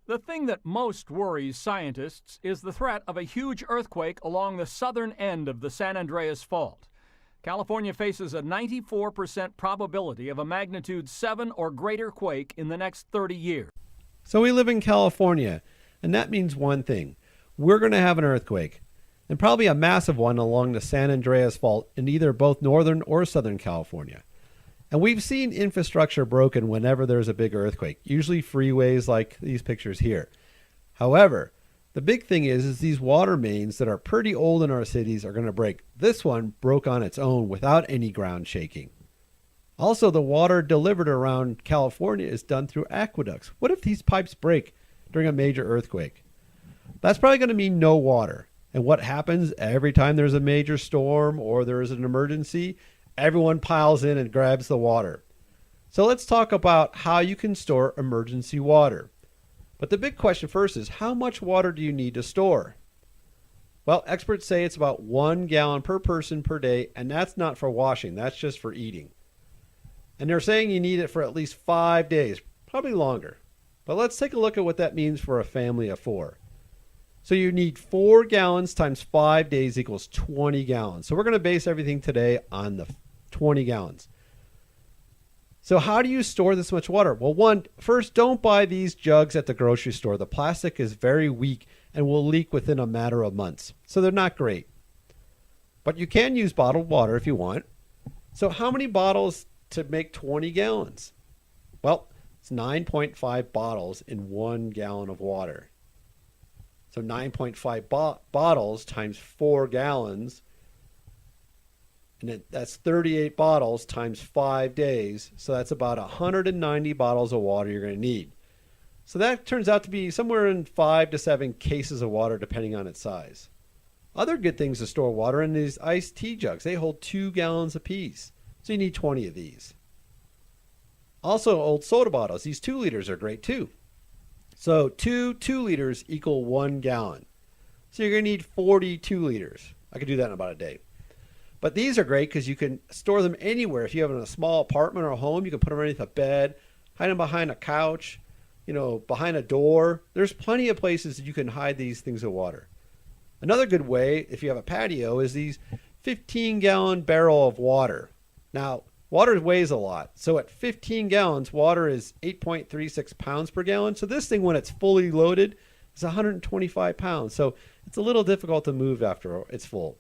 The thing that most worries scientists is the threat of a huge earthquake along the southern end of the San Andreas Fault. California faces a 94% probability of a magnitude 7 or greater quake in the next 30 years. So we live in California, and that means one thing. We're going to have an earthquake, and probably a massive one along the San Andreas Fault in either both northern or southern California. And we've seen infrastructure broken whenever there's a big earthquake, usually freeways like these pictures here. However, the big thing is these water mains that are pretty old in our cities are going to break. This one broke on its own without any ground shaking. Also, the water delivered around California is done through aqueducts. What if these pipes break during a major earthquake? That's probably going to mean no water. And what happens every time there's a major storm or there is an emergency? Everyone piles in and grabs the water. So let's talk about how you can store emergency water. But the big question first is, how much water do you need to store? Well, experts say it's about 1 gallon per person per day, and that's not for washing, that's just for eating. And they're saying you need it for at least 5 days, probably longer. But let's take a look at what that means for a family of 4. So you need 4 gallons times 5 days equals 20 gallons. So we're going to base everything today on the 20 gallons. So how do you store this much water? Well, first, don't buy these jugs at the grocery store. The plastic is very weak and will leak within a matter of months. So they're not great. But you can use bottled water if you want. So how many bottles to make 20 gallons? Well, it's 9.5 bottles in 1 gallon of water. So 9.5 bottles times 4 gallons. And that's 38 bottles times 5 days. So that's about 190 bottles of water you're going to need. So that turns out to be somewhere in 5 to 7 cases of water, depending on its size. Other good things to store water in these iced tea jugs. They hold 2 gallons apiece. So you need 20 of these. Also, old soda bottles. These 2 liters are great too. So 2 liters equal 1 gallon. So you're going to need 42 liters. I could do that in about a day. But these are great because you can store them anywhere. If you have in a small apartment or a home, you can put them underneath a bed, hide them behind a couch, behind a door. There's plenty of places that you can hide these things of water. Another good way, if you have a patio, is these 15-gallon barrel of water. Now, water weighs a lot. So at 15 gallons, water is 8.36 pounds per gallon. So this thing, when it's fully loaded, is 125 pounds. So it's a little difficult to move after it's full.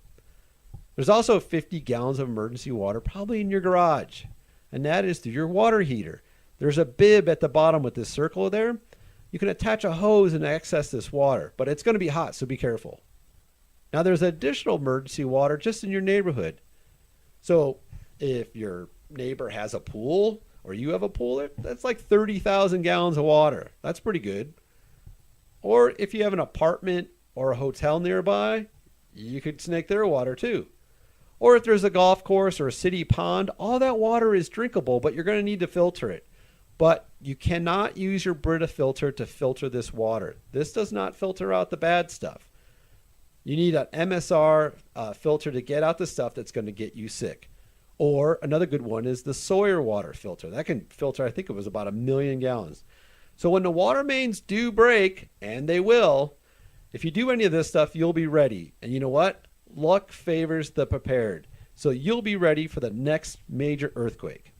There's also 50 gallons of emergency water probably in your garage, and that is through your water heater. There's a bib at the bottom with this circle there. You can attach a hose and access this water, but it's going to be hot, so be careful. Now there's additional emergency water just in your neighborhood. So if your neighbor has a pool or you have a pool, that's like 30,000 gallons of water. That's pretty good. Or if you have an apartment or a hotel nearby, you could snake their water too. Or if there's a golf course or a city pond, all that water is drinkable, but you're going to need to filter it. But you cannot use your Brita filter to filter this water. This does not filter out the bad stuff. You need an MSR filter to get out the stuff that's going to get you sick. Or another good one is the Sawyer water filter. That can filter, I think it was about 1 million gallons. So when the water mains do break, and they will, if you do any of this stuff, you'll be ready. And you know what? Luck favors the prepared. So you'll be ready for the next major earthquake.